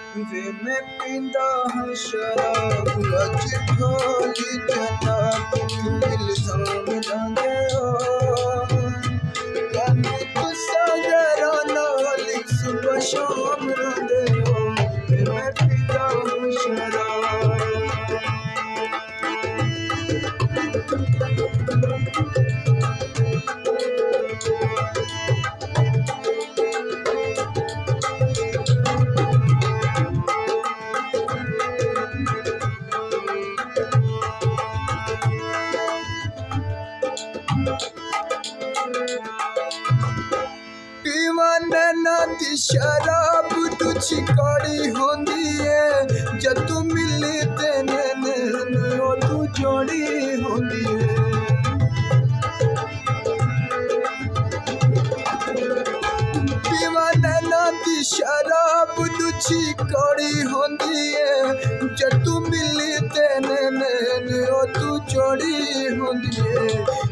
वे मैं पींदा हाँ शराब अज ढोली जनाब क्यों इल्जाम लांदे हो कानू तुसा जरा नाल सुबह शाम रोंदे हो वे मैं पींदा हाँ शराब नैना दी शराब तुझी काड़ी होंदी है जदू मिले ते नैन ओ तू जोड़ी होंदी है पीवा नैना दी शराब तुझी काड़ी होंदी है जदू मिले ते नैन ओ तू जोड़ी होंदी है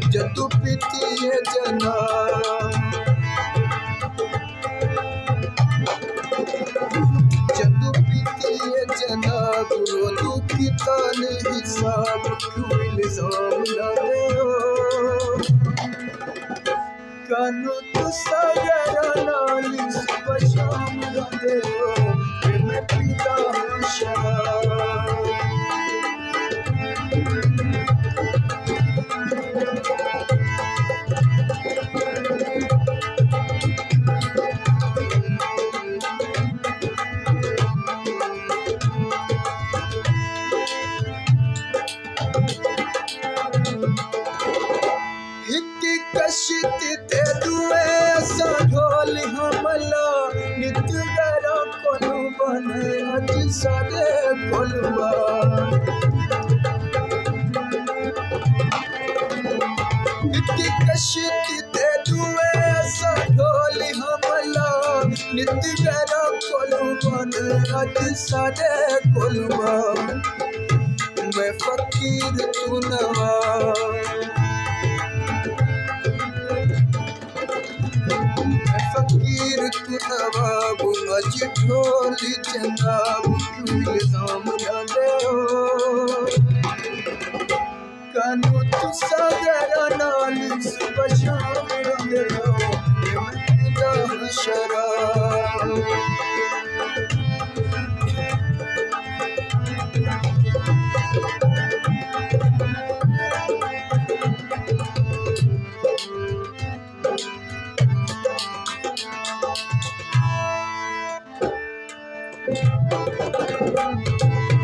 जदू पीती है जनाब जनाब तू पिता ने हिसाब क्यों इल्जाम लाते हो कानू तुसा जरा नाल सुबह शाम लाते हो मैं पीता हूँ शराब कशिति ते दुए असा ढोल हमला नित गरा कोलू बने अज सारे कोलबा नित कशिति ते दुए असा ढोल हमला नित गरा कोलू बने अज सारे कोलबा मैं फकीर तू नवाज फकीर तू नवाब अज ढोली जनाब क्यों इल्जाम लांदे हो कानू तुसा जरा नाल सुबह शाम रोंदे हो मैं पींदा हूँ शराब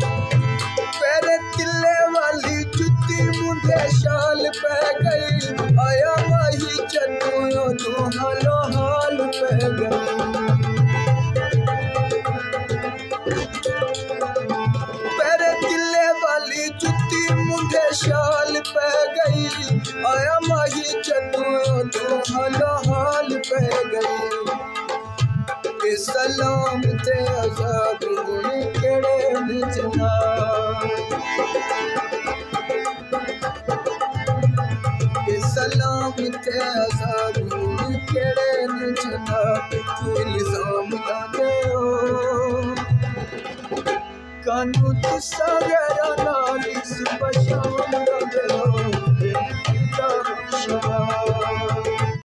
पैरे तिल्ले वाली जुत्ती मुंडे शाल पै गई आया माही चन्नू तू हालो हाल पै गई पैरे तिल्ले वाली जुत्ती मुंडे शाल पै गई आया माही चन्नू तू हालो हाल पै गई सलाम ते आजाद गुण केड़े न जनाब सलाम ते आजाद गुण केड़े न जनाब तू इल्जाम लांदे हो कानू तुसा